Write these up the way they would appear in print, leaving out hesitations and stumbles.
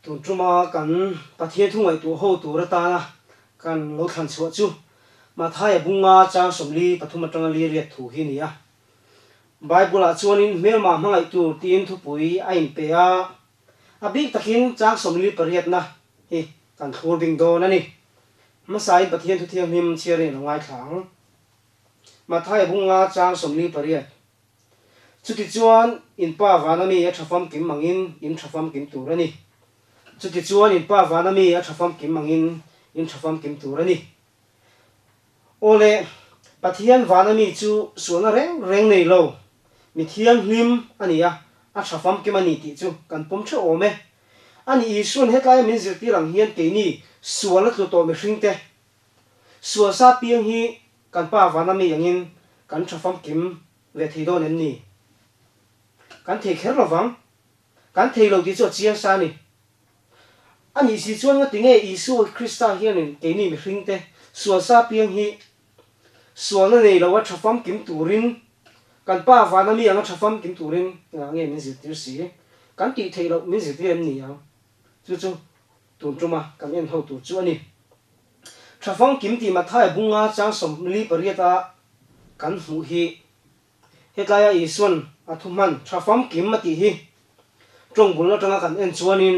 tun truma kan pathian thungai tu ho tu ra ta na kan lo than chu chu ma thai bunga cha somli pathuma tanga li riat thu hi ni a bible a chuanin mel ma mangai tu tin thu pui a in pe a big takin cha somli pariat na hi kan thur ding do na ni ma sai pathian thu thiam him chiare no ngai thang ma thai bunga cha somli pariat chuti chuan in pa vanami a thafam kim mangin in thafam kim turani chuti chuan in pa vanami a thafam kim mangin in thafam kim turani ole pathian vanami chu suana reng nei lo mi thiam hlim ania a thafam kim ani ti chu kan pom tho ome ani isun hetlai min zirti rang hian ke ni suala tu to mi hringte suasa piang hi kan pa vanami yangin kan thafam kim ve theido nen ni kan thei kher lovang kan thei lo ti chu chia sa ni ani si chuan nga tinge isu krista hianin ke ni mi hringte suasa piang hi suala nei lo wa thafam kim turin kan pa vanami anga thafam kim turin nge min zirtir si kan ti thei lo min zirtir ni ya chu tun truma kan en ho tu chu ani thafam kim ti ma thai bunga chang somli pariata kan hu hi hetlaya ison athuman thafam kim ma ti hi trong bulna tanga kan en chuanin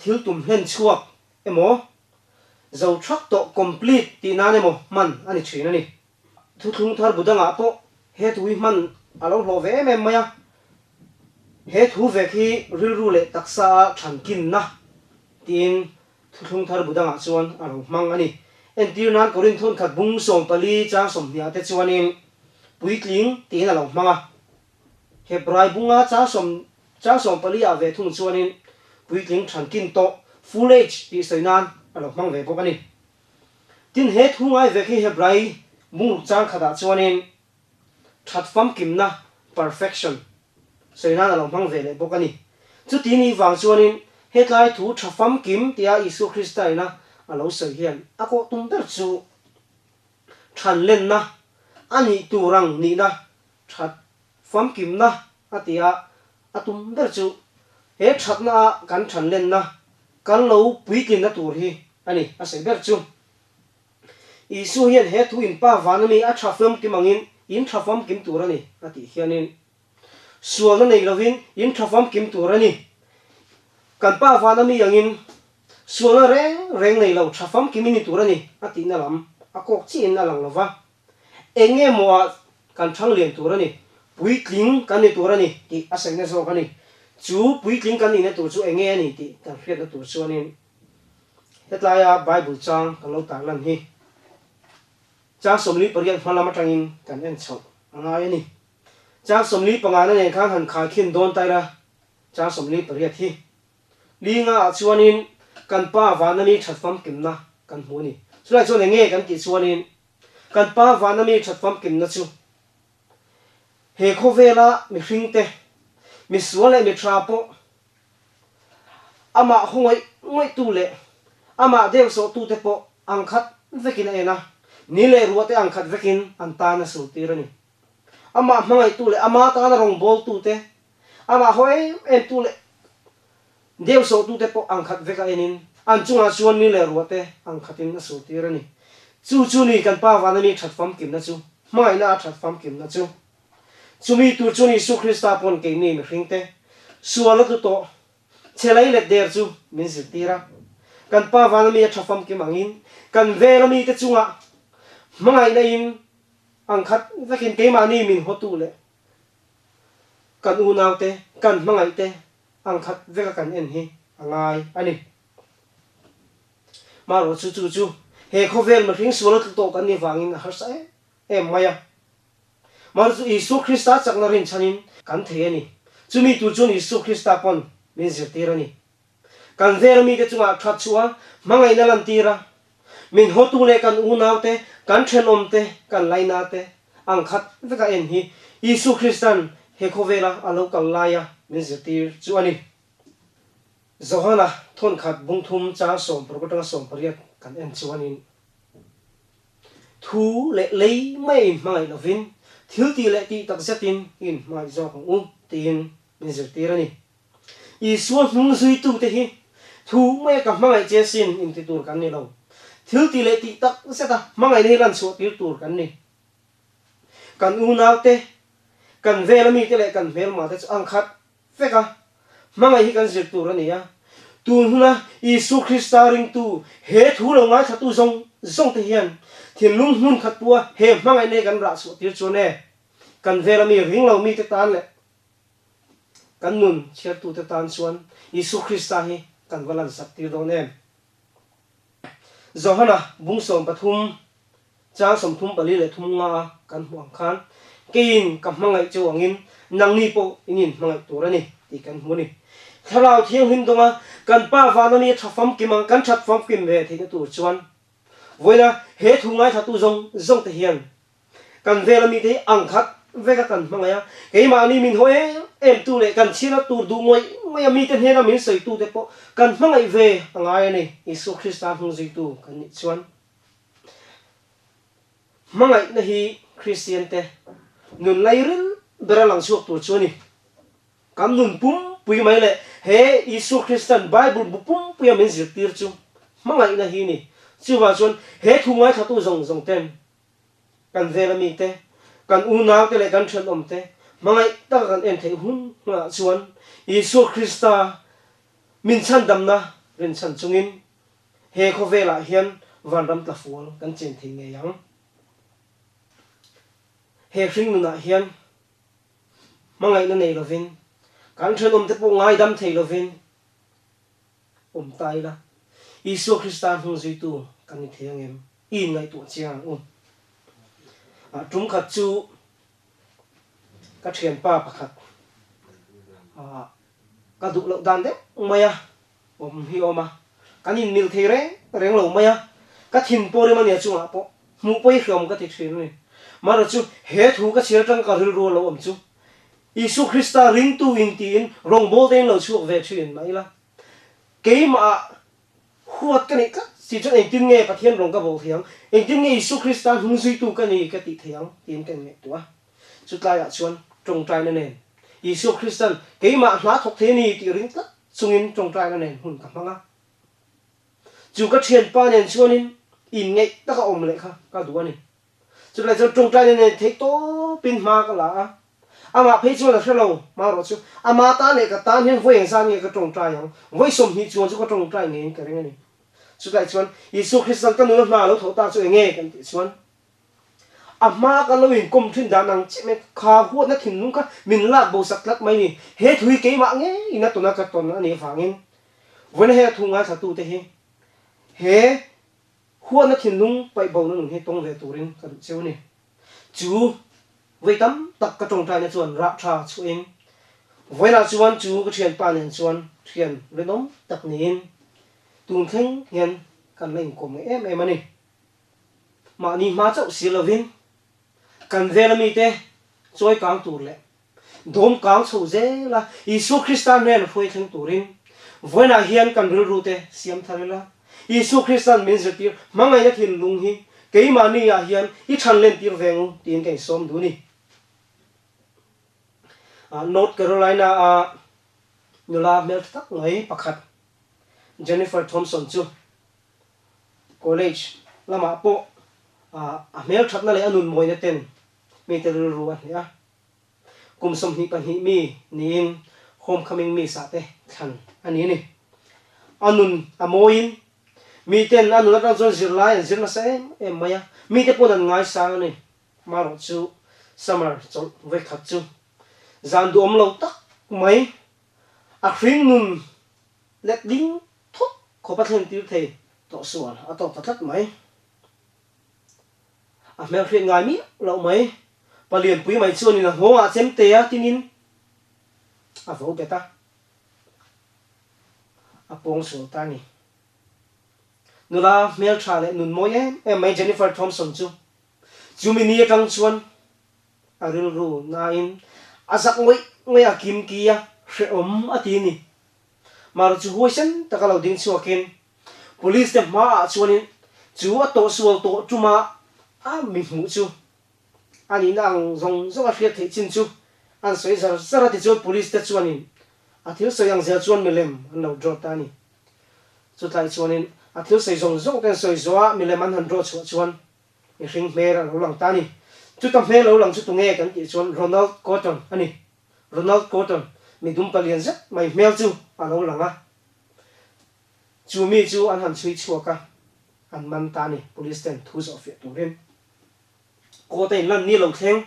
thil tum hlen chuak emo zo thak to complete ti na nemo man ani thina ni thu thung thar budanga to he thui man alo lo ve me maya he thu ve khi ril ru le taksa thankin na tin thu thung thar budanga chuan alo mang ani en tir nan korin thon khat bung som pali cha som nia te chuanin puitling tin alo manga hebrai bunga cha som pali a ve thung chuanin puitling thankin to full age ti sainan alo mang ve bok ani tin he thungai ve khi hebrai bung chang khada chuanin thatfam kimna perfection sainan alo mang ve le bok ani chu ti ni wang chuanin hetlai thu thafam kim tia isu christaina alo sai hian ako tum ber chu than len na ani turang ni na that fam kim na atia atum ber chu he that na kan than len na kan lo puikin na tur hi ani a sai ber chu isu hian he thu in pa vanami a thafam kim angin in thafam kim turani ati hianin sualna nei lovin in thafam kim turani kan pa vanami angin sualna reng nei lo thafam kim ni turani ati na lam akok chi na lang lova enge moa kan thang lian turani puitling kan ni turani ti asai na so kani chu puitling kan ni na tur chu enge ani ti kan hriat na tur chuanin hetlaya bible chang kan lo tar lan hi cha somli pariat hmalama tangin kan en chho angai ani cha somli pangana ne khang han kha khin don taira cha somli pariat hi linga chuanin kan pa vanami thatfam kimna kan hmuni chulai chon enge kan ti chuanin kan pa vanami thatfam kimna chu he khovela mi hringte mi suale mi trapo ama hongoi ngoi tu le ama dew so tu te po angkhat vekin ena ni le ruate angkhat vekin antana sultirani ama mangai tu le ama ta na rong bol tu te ama hoi en tu le dew so tu te po angkhat veka enin anchunga chuan ni le ruate angkhatin na sultirani chu ni kan pa vanami thatfam kimna chu mai na thatfam kimna chu chumi tu chuni su krista pon ke ni mi hringte suala tu to chelai le der chu min zitira kan pa vanami thafam ki mangin kan velami te chunga mangai na in angkhat vekin ke mani min hotu le kan unaute kan mangai te angkhat veka kan en hi angai ani maro chu he khovel ma hring suala tu to kan ni wangin har sai em maya mar isu krista chakna rin chanin kan the ani chumi tu chun isu krista pon min zirtirani kan velmi te chunga that chuwa mangai na lan tira min hotu le kan unaute kan thenomte kan lainate angkhat veka en hi isu kristan he khovela alo kal laya min zirtir chuani zohana thon khat bungthum cha som prokotang som pariat kan en chuanin thu le lei mai mangai lovin thil ti le ti tak zetin in mai zo khong tin min zirtirani Isu nung zui tu te hi thu mai ka mangai che sin in ti tur kan ni lo thil ti le ti tak se ta mangai ni ran su ti tur kan ni kan u nau te kan vel mi te le kan vel ma te ang khat fe ka mangai hi kan zir tur ani ya tu huna Isu Krista ring tu he thu lo ngai thatu zong te hian thin lung hun khat tua he mangai ne kan ra su ti chu ne kan vel mi ring lo mi te tan le kan nun chiar tu te tan chuan Isu Krista hi kan valan sak ti do ne zohana bung som pathum cha som thum pali le thum nga kan huang khan kein ka mangai chu angin nang ni po inin mangai turani ti kan huni tharau thiang hin donga kan pa va ni thafam ki mang kan that fam kim ve thi tu chuan voina he thungai thatu zong te hian kan velami te ang khat ve ka kan mangaya ke ma ni min hoe em tu le kan chira tur du moi mi te hena min sei tu te po kan mangai ve angai ni Isu Krista hung ji tu kan ni chuan mangai na hi Christian te nun lairil beralang suak tu chuani kan nun pum pui mai le he Isu Christian Bible bu pum pui min zir tir chu mangai na hi ni chu wa chuan he thungai thatu zong ten kan velami te kan unaw te le kan thren om te mangai ta kan en thei hun nga chuan Isu Krista min chan dam na rin chan chungin he kho vela hian van ram tla fual kan chen thei nge yang he hring nu na hian mangai na nei lovin kan thren om te po ngai dam thei lovin om tai la Isu Krista hung zui tu kan ni thei ngem in ngai tu chiang trung khat chu ka thian pa pakhat ka du lo dan de maya om hi oma kanin mil thei reng lo maya ka thin pore mania chu a po mu poi khom ka thi thin ni mar chu he thu ka chir tang ka ril ro lo om chu Isu Krista ring tu in tin rong bo den lo chu ve thin mai la ke ma huat ka ni ka si cho anh tin nghe pathian rong ka bo thiang anh tin nghe Isu Krista hung zui tu ka ni ka ti thiang tin kan me tua chút lai a chuan trong trai na nen Isu Krista ke ma hna thok the ni ti ring ta chungin trong trai na nen hun ka manga chu ka thian pa nen chuanin in nge ta ka om le kha ka du ani chút lai trong trai na nen the to pin ma ka la ama phei chu la thelo ma ro chu ama ta ne ka ta hian voi sang nge ka trong trai yang voi som hi chuan chu ka trong trai nge ka ring ani chút lại chuan Isu Krista kan nu na lo tho ta chu nge kan ti chuan ama ka lo in kom thin da nang chi me kha hu na thin nu ka min la bo sak lak mai ni he thui ke ma nge ina to na ka ton ani phangin wen he thunga sa tu te he hu na thin nu pai bo na nu he tong ve turin ka du cheu ni chu với tấm tập các trồng trai này chuan rạp trà chu in với là chuan chu cái thuyền pa này chuan thuyền với đống tập nín tuôn khinh hiền cần lên của mấy em anh mà ni má cháu xí lovin cần về là mi te trôi cang tur lệ đom cang sâu dễ là Isu Krista nên phơi thằng turin với là hiền cần rưu te xiêm thằng là Isu Krista mình rất tiếc mang ngày nhất hiền lung hi cái mà ni à hiền ít thằng lên tiếng veng tiếng cảnh xóm đủ ni North Carolina nula mel tak ngai pakhat Jennifer Thompson chu college lama po mel that na le anun moi na ten me te ru an ya kum som hi pan hi mi nin homecoming mi sa te than ani ni anun amoin mi ten anun atang zon zirlai zirna sa em maya mi te pon an ngai sang ni maro chu summer chol ve khat chu zan du om lo tak mai a khring nun let ding thot ko pathen tir the to suan a to pathat mai a mel khring ngai mi lo mai palien pui mai chuan in a honga chem te a tinin a vo beta a pong su ta ni nula mel tha le nun moi em mai Jennifer Thompson chu mi ni tang chuan a ril ru na in azak ngoi a kim kia hre om atini mar chu huisan takalo ding chuakin police te ma chuanin chu a to sual to chuma a mi mu chu ani nang zong a hriat thei chin chu an soi zar zara ti chu police te chuanin athil soi yang zia chuan milem an lo draw ta ni chutlai chuanin athil sei zong zong ten soi zoa milem an han draw chuan i ring mer an lo lang ta ni chutam me lo lang chu tu nge kan ti chuan Ronald Cotton ani Ronald Cotton mi dum palian zet mai mel chu a lo langa chu mi chu an han chui chuaka an man ta ni police ten thu zo fe turin ko te lan ni lo theng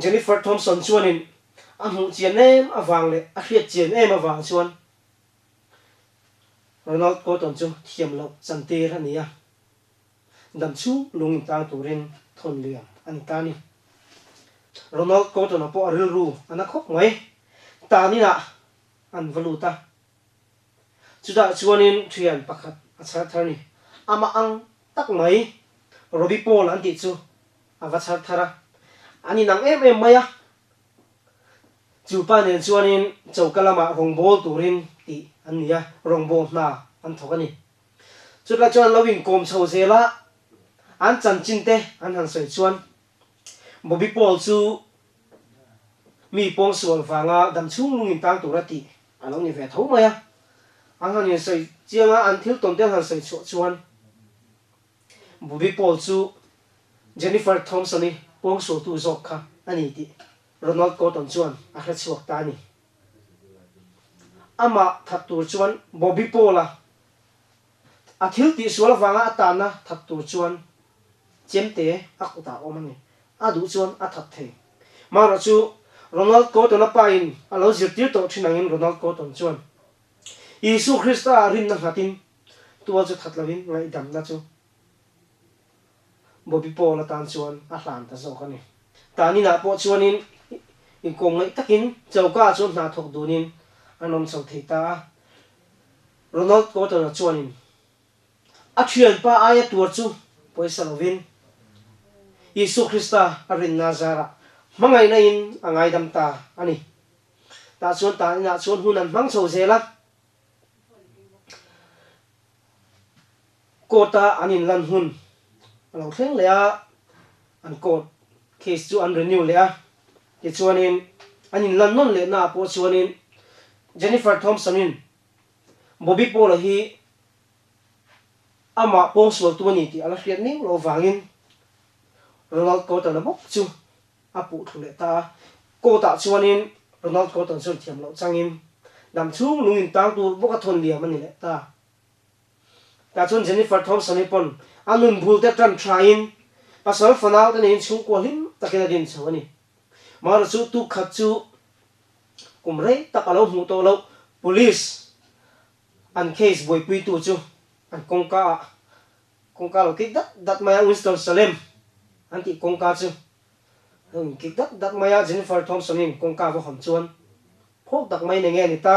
Jennifer Thompson chuanin a hmu chian em awang le a hriat chian em awang chuan Ronald Cotton chu thiam lo chantir ania dam chu lung tang turin thon liam an ta ni Ronald Cotton apo aril ru ana khop ngai ta ni na an valuta chuda chuanin thian pakhat achar thani ama ang tak mai Robbie Paul an ti chu avachar thara ani nang em maya chu pa nen chuanin chaukalama rongbol turin ti ania rongbol na an thokani chutla chuan loving kom chho zela an chan chinte an han soi chuan Robbie Paul chu mi pong sual wanga dam chung lungin tang turati alo ni ve tho maya an han ni soi chianga an thil ton tel han soi chuan Robbie Paul chu Jennifer Thompson ni pong so tu zok kha ani ti Ronald Cotton chuan a hra chuak ta ni ama that tur chuan Bobby Paul a thil ti sual wanga atana that tur chuan chemte akuta omani adu chuan a that the mara chu Ronald Cotton a pain alo zirtir to thinangin Ronald Cotton chuan Isu Krista rin na hatin tuwa chu thatlavin ngai dam na chu Bobby Paul tan chuan a hlan ta zo kani tani na po chuanin in kong ngai takin chauka chu na thok dunin anom chau theita Ronald Cotton chuanin a thian pa aya tur chu poisa lovin Isu Krista arin Nazara mangai na in angai dam ta ani ta chuan ta na chuan hunan mang chho zela kota anin lan hun alo thleng lea an court case chu an renew lea ti chuanin anin lan non le na po chuanin Jennifer Thompson in Bobby Paul hi ama pong sual tu ni ti ala hriat ning lo wangin Ronald Cotton na bok chu apu thule ta kota chuanin Ronald Cotton chu thiam lo changin dam chung lungin tang tur boka thon liam ani le ta chuan Jennifer Thompson ni pon anun bul te tran trying pasal fanal te nin chung ko him takena din chawani mar chu tu khat chu kumrei takalo mu to lo police an case boy pui tu chu an kongka lo kik dat maya Winston Salem anti kongka chu kik dat maya Jennifer Thompson in kongka vo ham chuan phok dak mai ne nge ni ta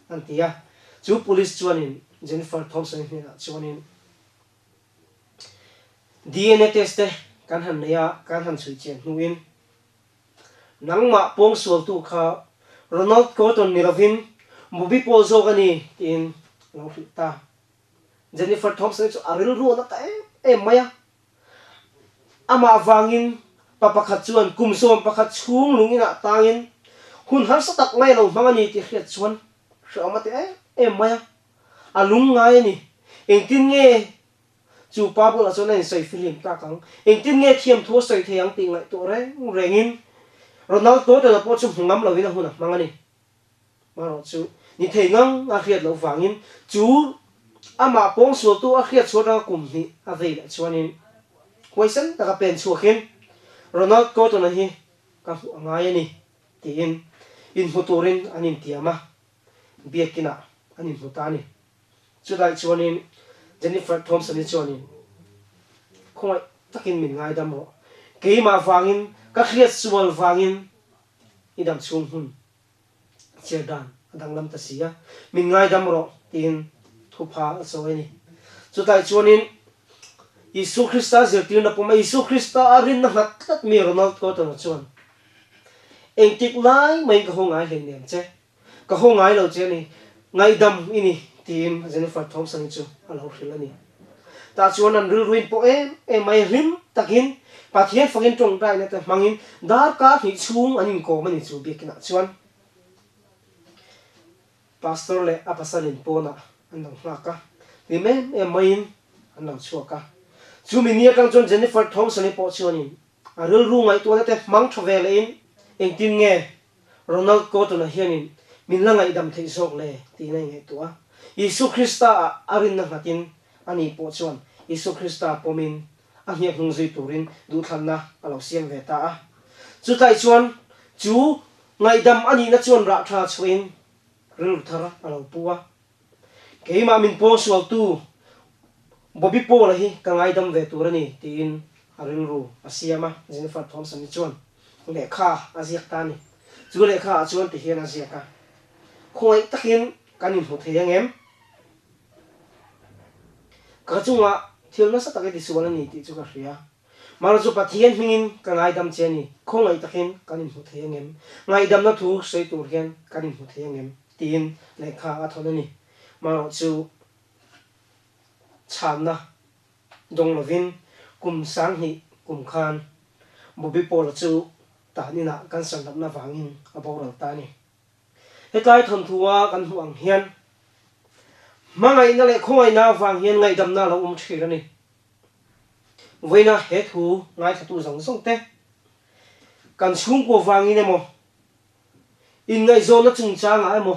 antia chu police chuan in Jennifer Thompson ni chuan in DNA test kan han ya kan han chui chen nuin nangma pong sual tu kha Ronald Cotton ni rovin Bobby Paul zo gani in lo ta Jennifer Thompson chu aril ru na ta maya ama wangin papakhat chuan kumsom pakhat chung lungina tangin hun har sa tak mai lo mangani ti hriat chuan amate maya alung ngai ni engtin nge chu pa bula chuan in sei film ta kang engtin nge thiam tho sei theyang ting lai to rengin Ronald Cotton na po chu ngam lo wina huna mangani maro chu ni theingang a hriat lo wangin chu ama pong sual tu a hriat chuan kum ni a veila chuanin question taka pen chuakin Ronald Cotton hi ka ngai ani tin in huturin anin tiama biakina anin hutani chudai chuanin Jennifer Thompson ni chuanin khoi takin min ngai damo keima wangin ka hriat sual wangin idam chung hun chedan adang lam ta sia min ngai damro tin thupa soini chudai chuanin Isu Krista zirtir na puma Isu Krista arin na hatlat mi Ronald Cotton chuan engtik lai mai ka hongai hleng nem che ka hongai lo che ni ngai dam ini tin Jennifer Thompson chu alo hrilani ta chuan an ruin po mai rim takin pathian fangin tong dai na ta mangin dar ka hi chung anin ko mani chu bekina chuan pastor le apasalin pona anang ngaka ni me main anang chuaka chumi nia kang chon Jennifer Thompson ni po chuanin arul ru ngai tu na te mang thove le in engtin nge Ronald Cotton na hianin min la ngai dam thei sok le ti nei nge tua Yesu Krista arin na hatin ani po chuan Yesu Krista pomin ahia hung zui turin du thanna alo siam ve ta a chu tai chuan chu ngai dam ani na chuan ra tha chuin rul thara alo puwa keima min po sual tu bobi po la hi ka ngai dam ve turani tin arin ru asiama Jennifer Thompson ni chuan le kha aziak ta ni chu le kha chuan ti hian aziaka khoi takin kanin hu theyang em ka chunga thilna sa taketi suwala ni ti chu ka hria mara chu pathian hmingin ka ngai dam cheni khongai takin kanin hu theyang em ngai dam na thu sei tur hian kanin hu theyang em tin le kha a thona ni mara chu chamna dong lovin kum sang hi kum khan bobi pol chu ta ni na kan san dam na wangin aboral ta ni hetlai thon thuwa kan huang hian mangai na le khoi na wang hian ngai dam na lo thira ni voina he thu ngai thatu zong song te kan chung ko wangi ne mo in ngai zo na chung cha nga mo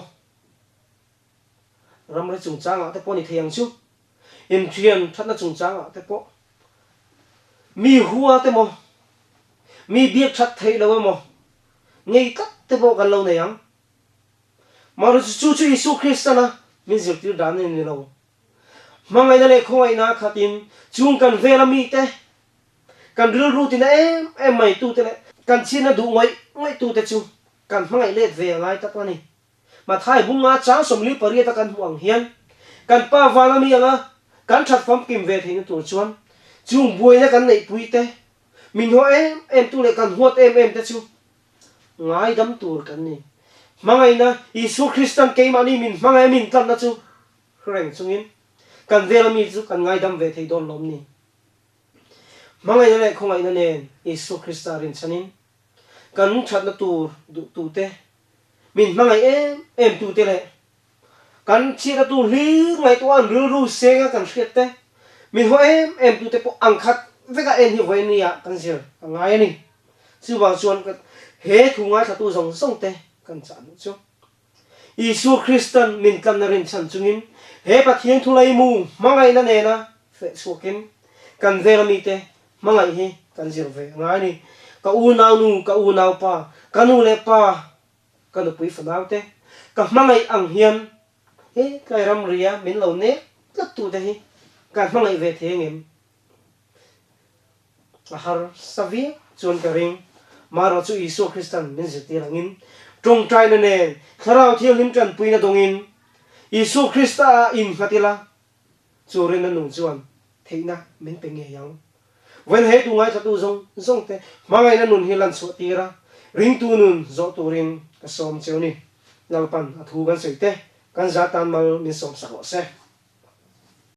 ram le chung cha nga te poni theyang chu in thian that na chung cha nga te po mi huwa te mo mi biak that thei lo mo ngei kat te bo kan lo ne yang maru chu chu Yesu Krista na min zir tir dan ni lo mangai na le khoi na khatin chung kan vela mi te kan ril ru tin em mai tu te le kan chin na du ngai tu te chu kan mangai le ve ngai ta ni ma thai bunga cha somli pari ta kan huang hian kan pa wala mi anga kan that fam kim ve thein tu chuan chung buai na kan nei pui te min ho em tu le kan huat em te chu ngai dam tur kan ni mangai na Yesu Kristan ke mani min mangai min tan na chu reng chungin kan vela mi chu kan ngai dam ve thei don lom ni mangai na le khongai na nen Yesu Krista rin chanin kan that na tur tu te min mangai em tu te le kan chi na tu li ngai tu an ru senga kan hriat te min ho em tu te po angkhat veka en hi voi ni ya kan sir ngai ni chu ba chuan ka he thu ngai thatu zong song te kan chan chu Yesu Kristan min kan na rin chan chungin he pathian thulai mu mangai na ne na fe sukin kan vela mi te mangai hi kan zir ve ngai ni ka u nau pa kanu le pa kanu pui fanau te ka mangai ang hian he kai ram ria min lo ne lat tu te hi kan mangai ve theng em har savi chon ka ring maro chu Yesu Kristan min ziti langin trong trai na ne kharau thiam lim tran pui na dongin Yesu Krista in fatila churin na nung chuan theina min pe nge yang wen he tu ngai thatu zong te mangai na nun hilan so tira ring tu nun zo turin ka som cheu ni lalpan athu gan sei te kan za tan mal min som sa se